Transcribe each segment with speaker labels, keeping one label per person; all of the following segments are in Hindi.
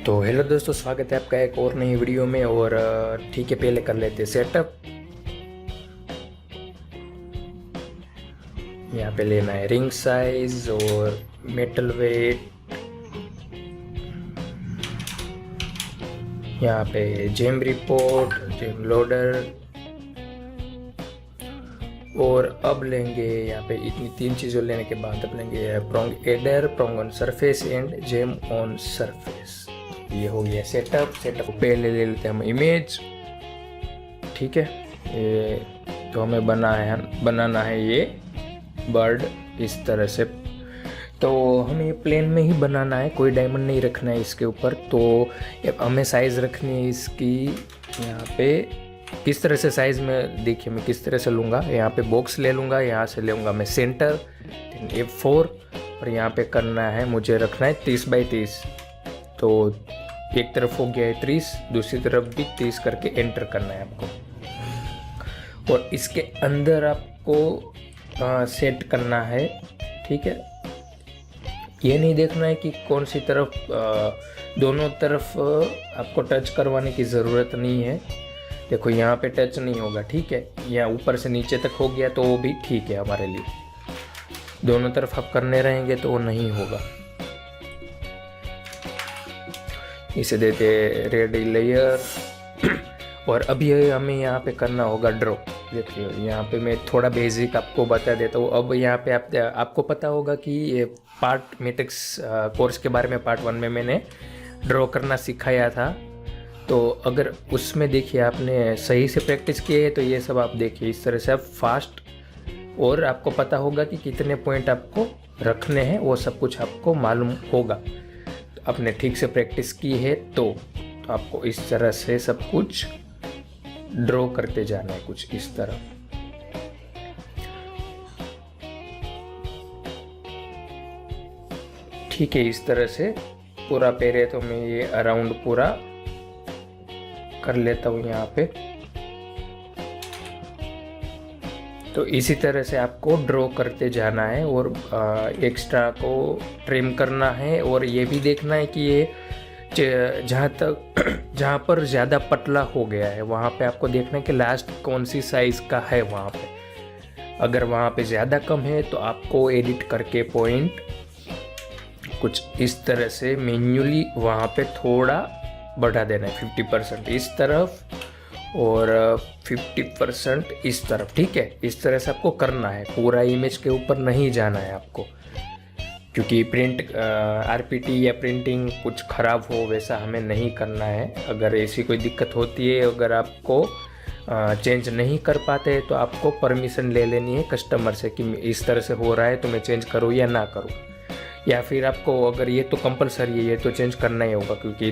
Speaker 1: तो हेलो दोस्तों, स्वागत है आपका एक और नई वीडियो में। और ठीक है, पहले कर लेते हैं सेटअप। यहाँ पे लेना है रिंग साइज और मेटल वेट। यहाँ पे जेम रिपोर्ट, जेम लोडर। और अब लेंगे यहाँ पे इतनी 3 चीज़ों लेने के बाद अब लेंगे prong adder, prong on surface and gem on surface. ये हो गया सेटअप। पहले ले लेते हैं हम इमेज। ठीक है, ये तो हमें बनाना है ये बर्ड इस तरह से। तो हमें ये प्लेन में ही बनाना है, कोई डायमंड नहीं रखना है इसके ऊपर। तो हमें साइज़ रखनी है इसकी। यहाँ पे किस तरह से साइज़ में देखिए मैं किस तरह से लूँगा। यहाँ पे बॉक्स ले लूँगा, यहाँ से लूँगा मैं सेंटर F4 और यहाँ पे करना है, मुझे रखना है 30 बाई 30। तो एक तरफ हो गया है 30, दूसरी तरफ भी 30 करके एंटर करना है आपको। और इसके अंदर आपको सेट करना है। ठीक है, ये नहीं देखना है कि कौन सी तरफ, दोनों तरफ आपको टच करवाने की ज़रूरत नहीं है। देखो यहाँ पे टच नहीं होगा। ठीक है, यहाँ ऊपर से नीचे तक हो गया तो वो भी ठीक है हमारे लिए। दोनों तरफ आप करने रहेंगे तो वो नहीं होगा। इसे देते रेड लेयर। और अभी हमें यहाँ पे करना होगा ड्रॉ। देखिए यहाँ पे मैं थोड़ा बेसिक आपको बता देता हूँ। अब यहाँ पे आपको पता होगा कि ये पार्ट मैट्रिक्स कोर्स के बारे में पार्ट 1 में मैंने ड्रॉ करना सिखाया था। तो अगर उसमें देखिए आपने सही से प्रैक्टिस की है तो ये सब आप देखिए इस तरह से आप फास्ट, और आपको पता होगा कि कितने पॉइंट आपको रखने हैं, वो सब कुछ आपको मालूम होगा। आपने ठीक से प्रैक्टिस की है तो आपको इस तरह से सब कुछ ड्रॉ करते जाना है, कुछ इस तरह। ठीक है, इस तरह से पूरा पहले तो मैं ये अराउंड पूरा कर लेता हूँ यहाँ पे। तो इसी तरह से आपको ड्रॉ करते जाना है और एक्स्ट्रा को ट्रिम करना है। और ये भी देखना है कि ये जहाँ पर ज़्यादा पतला हो गया है वहाँ पे आपको देखना है कि लास्ट कौन सी साइज़ का है वहाँ पे। अगर वहाँ पे ज़्यादा कम है तो आपको एडिट करके पॉइंट कुछ इस तरह से मैन्युअली वहाँ पे थोड़ा बढ़ा देना है, 50% इस तरफ और 50% इस तरफ। ठीक है, इस तरह से आपको करना है। पूरा इमेज के ऊपर नहीं जाना है आपको, क्योंकि प्रिंट आरपीटी या प्रिंटिंग कुछ ख़राब हो वैसा हमें नहीं करना है। अगर ऐसी कोई दिक्कत होती है, अगर आपको चेंज नहीं कर पाते तो आपको परमिशन ले लेनी है कस्टमर से कि इस तरह से हो रहा है तो मैं चेंज करूँ या ना करूँ। या फिर आपको अगर ये तो कंपलसरी है, ये तो चेंज करना ही होगा, क्योंकि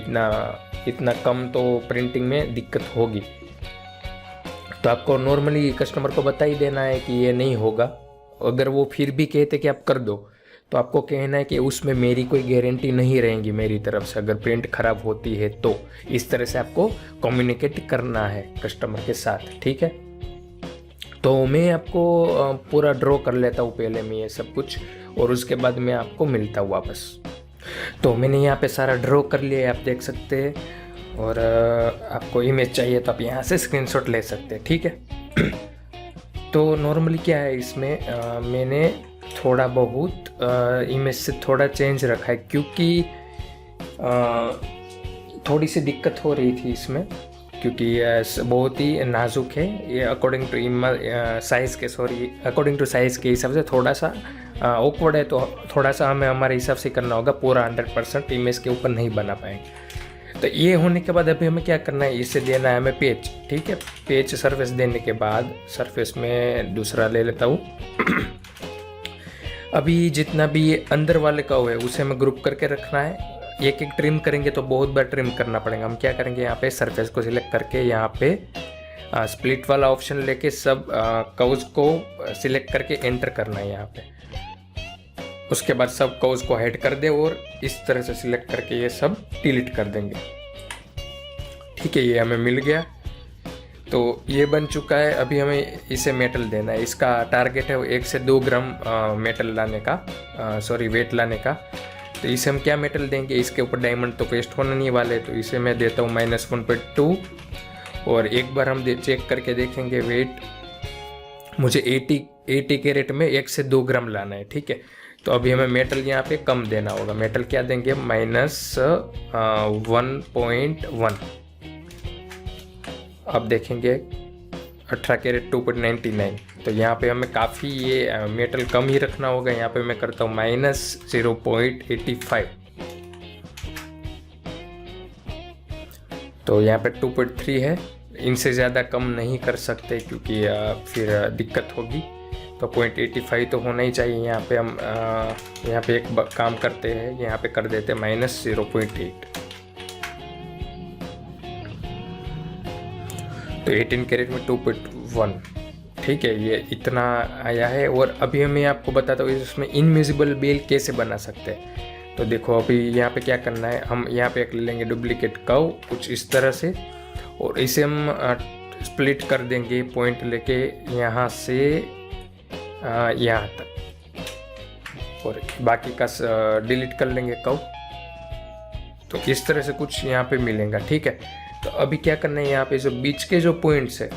Speaker 1: इतना कम तो प्रिंटिंग में दिक्कत होगी। तो आपको नॉर्मली कस्टमर को बता ही देना है कि ये नहीं होगा। अगर वो फिर भी कहते कि आप कर दो तो आपको कहना है कि उसमें मेरी कोई गारंटी नहीं रहेगी मेरी तरफ से, अगर प्रिंट ख़राब होती है तो। इस तरह से आपको कम्युनिकेट करना है कस्टमर के साथ। ठीक है, तो मैं आपको पूरा ड्रॉ कर लेता हूँ पहले मैं ये सब कुछ, और उसके बाद मैं आपको मिलता हूँ वापस। तो मैंने यहाँ पे सारा ड्रॉ कर लिया है, आप देख सकते हैं। और आपको इमेज चाहिए तो आप यहाँ से स्क्रीनशॉट ले सकते हैं। ठीक है, तो नॉर्मली क्या है इसमें मैंने थोड़ा बहुत इमेज से थोड़ा चेंज रखा है, क्योंकि थोड़ी सी दिक्कत हो रही थी इसमें, क्योंकि ये बहुत ही नाजुक है। ये अकॉर्डिंग टू साइज़ के हिसाब से थोड़ा सा ऑकवर्ड है। तो थोड़ा सा हमें हमारे हिसाब से करना होगा, पूरा 100% इमेज के ऊपर नहीं बना पाएंगे। तो ये होने के बाद अभी हमें क्या करना है, इसे देना है हमें पेज। ठीक है, पेज सरफेस देने के बाद सरफेस में दूसरा ले लेता हूँ। अभी जितना भी ये अंदर वाले का है उसे हमें ग्रुप करके रखना है। एक एक ट्रिम करेंगे तो बहुत बार ट्रिम करना पड़ेगा। हम क्या करेंगे, यहाँ पे सरफेस को सिलेक्ट करके यहाँ पे स्प्लिट वाला ऑप्शन लेके सब कर्व्स को सिलेक्ट करके एंटर करना है यहाँ पे। उसके बाद सब कर्व्स को हाइड कर दे और इस तरह से सिलेक्ट करके ये सब डिलीट कर देंगे। ठीक है, ये हमें मिल गया। तो ये बन चुका है। अभी हमें इसे मेटल देना है। इसका टारगेट है 1 से 2 ग्राम मेटल लाने का, वेट लाने का। तो इसे हम क्या मेटल देंगे, इसके ऊपर डायमंड तो पेस्ट होने नहीं वाले, तो इसे मैं देता हूँ -1.2। और एक बार हम चेक करके देखेंगे वेट। मुझे 80 कैरेट में 1 से 2 ग्राम लाना है, ठीक है। तो अभी हमें मेटल यहाँ पे कम देना होगा। मेटल क्या देंगे, -1.1। अब देखेंगे 18 कैरेट 2.99। तो यहाँ पे हमें काफ़ी ये मेटल कम ही रखना होगा। यहाँ पे मैं करता हूँ -0.85। तो यहाँ पे 2.3 है, इनसे ज़्यादा कम नहीं कर सकते क्योंकि फिर दिक्कत होगी। तो 0.85 तो होना ही चाहिए। यहाँ पे हम यहाँ पे एक काम करते हैं, यहाँ पे कर देते हैं -0.8। तो 18 कैरेट में 2.1, ठीक है, ये इतना आया है। और अभी मैं आपको बताता हूँ इसमें इनविजिबल बेल कैसे बना सकते हैं। तो देखो अभी यहाँ पे क्या करना है, हम यहाँ पे एक ले लेंगे डुप्लीकेट कर्व कुछ इस तरह से, और इसे हम स्प्लिट कर देंगे पॉइंट लेके यहाँ से यहाँ तक, और बाकी का डिलीट कर लेंगे कर्व। तो इस तरह से कुछ यहाँ पे मिलेगा, ठीक है। तो अभी क्या करना है, यहाँ पे जो बीच के जो पॉइंट्स है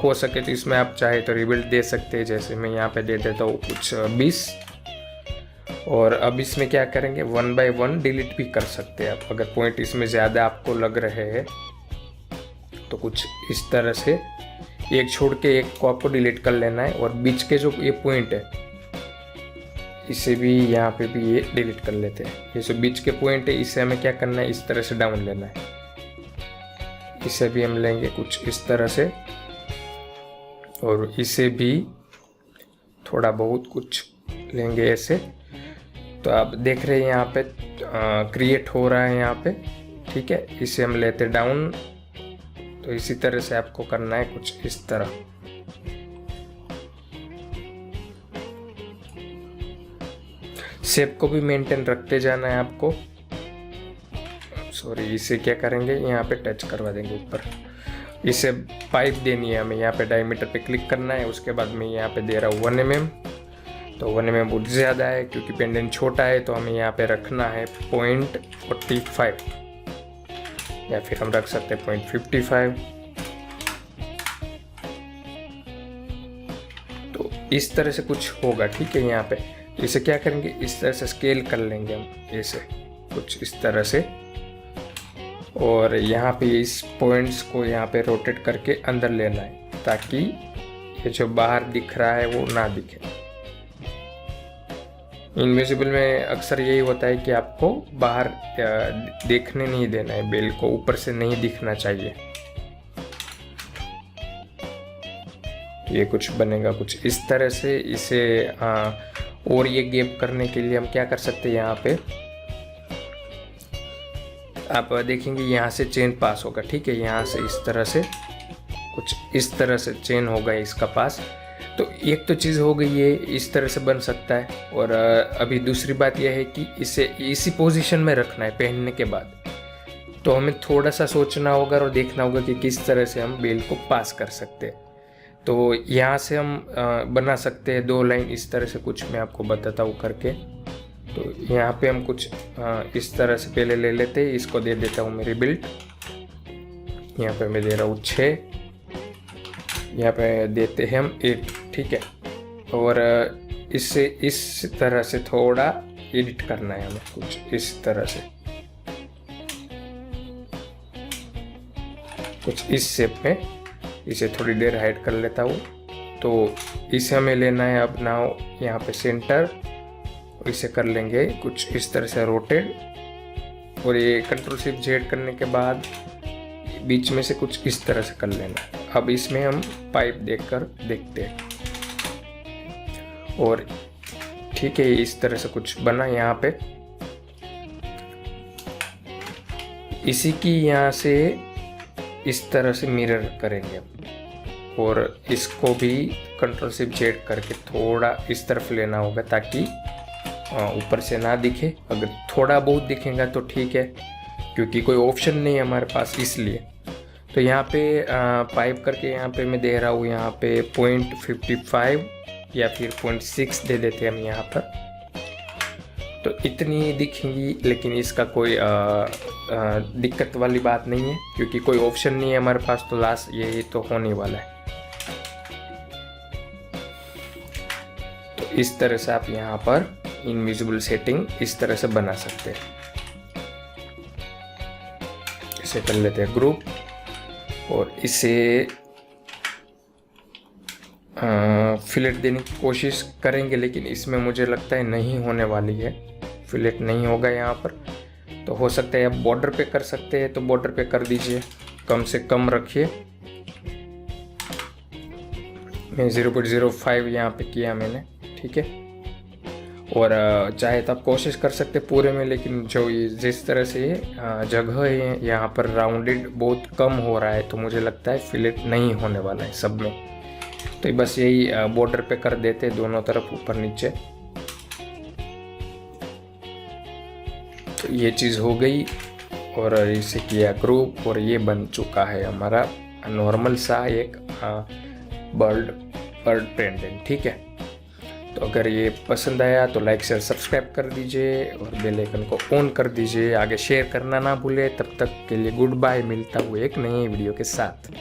Speaker 1: हो सके तो इसमें आप चाहे तो रिबिल्ड दे सकते हैं। जैसे मैं यहाँ पे दे देता हूँ कुछ 20। और अब इसमें क्या करेंगे, 1 बाय 1 डिलीट भी कर सकते हैं आप। अगर पॉइंट इसमें ज़्यादा आपको लग रहे हैं तो कुछ इस तरह से एक छोड़ के एक को आपको डिलीट कर लेना है। और बीच के जो ये पॉइंट है इसे भी यहाँ पे भी ये डिलीट कर लेते हैं। ये जो बीच के पॉइंट है इसे हमें क्या करना है, इस तरह से डाउन लेना है। इसे भी हम लेंगे कुछ इस तरह से, और इसे भी थोड़ा बहुत कुछ लेंगे ऐसे। तो आप देख रहे हैं यहाँ पे क्रिएट हो रहा है यहाँ पे, ठीक है। इसे हम लेते डाउन। तो इसी तरह से आपको करना है कुछ इस तरह। शेप को भी मेंटेन रखते जाना है आपको। सॉरी, इसे क्या करेंगे, यहाँ पे टच करवा देंगे ऊपर। इसे पाइप देनी है हमें, यहाँ पे डायमीटर पे क्लिक करना है। उसके बाद मैं यहाँ पे दे रहा हूँ 1 mm। तो 1 mm बहुत ज़्यादा है क्योंकि पेंडेंट छोटा है, तो हमें यहाँ पे रखना है 0.45, या फिर हम रख सकते हैं 0.55। तो इस तरह से कुछ होगा, ठीक है। यहाँ पे इसे क्या करेंगे, इस तरह से स्केल कर लेंगे हम ऐसे कुछ इस तरह से। और यहाँ पे इस पॉइंट्स को यहाँ पे रोटेट करके अंदर लेना है ताकि ये जो बाहर दिख रहा है वो ना दिखे। इनविजिबल में अक्सर यही होता है कि आपको बाहर देखने नहीं देना है, बेल को ऊपर से नहीं दिखना चाहिए। ये कुछ बनेगा कुछ इस तरह से। इसे और ये गैप करने के लिए हम क्या कर सकते हैं, यहाँ पे आप देखेंगे यहाँ से चेन पास होगा, ठीक है। यहाँ से इस तरह से कुछ इस तरह से चेन होगा इसका पास। तो एक तो चीज़ हो गई है, इस तरह से बन सकता है। और अभी दूसरी बात यह है कि इसे इसी पोजीशन में रखना है पहनने के बाद। तो हमें थोड़ा सा सोचना होगा और देखना होगा कि किस तरह से हम बेल को पास कर सकते हैं। तो यहाँ से हम बना सकते हैं 2 लाइन इस तरह से कुछ, मैं आपको बताता हूँ करके। तो यहाँ पे हम कुछ इस तरह से पहले ले लेते हैं। इसको दे देता हूँ मेरी बिल्ड। यहाँ पे मैं दे रहा हूँ 6, यहाँ पे देते हैं हम 8, ठीक है। और इससे इस तरह से थोड़ा एडिट करना है हमें कुछ इस तरह से, कुछ इस शेप में। इसे थोड़ी देर हाइड कर लेता हूँ। तो इसे हमें लेना है अब नाउ यहाँ पे सेंटर, इसे कर लेंगे कुछ इस तरह से रोटेट। और ये Ctrl+Shift+Z करने के बाद बीच में से कुछ इस तरह से कर लेना। अब इसमें हम पाइप देखकर देखते हैं। और ठीक है, इस तरह से कुछ बना यहाँ पे। इसी की यहाँ से इस तरह से मिरर करेंगे और इसको भी Ctrl+Shift+Z करके थोड़ा इस तरफ लेना होगा ताकि ऊपर से ना दिखे। अगर थोड़ा बहुत दिखेगा तो ठीक है, क्योंकि कोई ऑप्शन नहीं है हमारे पास, इसलिए। तो यहाँ पे पाइप करके यहाँ पे मैं दे रहा हूँ यहाँ पे 0.55 या फिर 0.6 दे देते हैं हम यहाँ पर। तो इतनी दिखेंगी, लेकिन इसका कोई दिक्कत वाली बात नहीं है, क्योंकि कोई ऑप्शन नहीं है हमारे पास, तो लास्ट यही तो होने वाला है। तो इस तरह से आप यहाँ पर इनविजिबल सेटिंग इस तरह से बना सकते हैं। इसे कर लेते हैं ग्रुप, और इसे फिलेट देने की कोशिश करेंगे, लेकिन इसमें मुझे लगता है नहीं होने वाली है, फिलेट नहीं होगा यहाँ पर। तो हो सकता है आप बॉर्डर पे कर सकते हैं, तो बॉर्डर पे कर दीजिए, कम से कम रखिए। मैं 0.05 यहाँ पे किया मैंने, ठीक है। और चाहे तो आप कोशिश कर सकते पूरे में, लेकिन जो ये जिस तरह से जगह है यहाँ पर राउंडेड बहुत कम हो रहा है, तो मुझे लगता है फिलेट नहीं होने वाला है सब में। तो बस यही बॉर्डर पे कर देते दोनों तरफ, ऊपर नीचे। तो ये चीज़ हो गई, और इसे किया ग्रुप, और ये बन चुका है हमारा नॉर्मल सा एक बर्ड पेंडेंट, ठीक है। तो अगर ये पसंद आया तो लाइक शेयर सब्सक्राइब कर दीजिए, और बेल आइकन को ऑन कर दीजिए, आगे शेयर करना ना भूले। तब तक के लिए गुड बाय, मिलता हूँ एक नई वीडियो के साथ।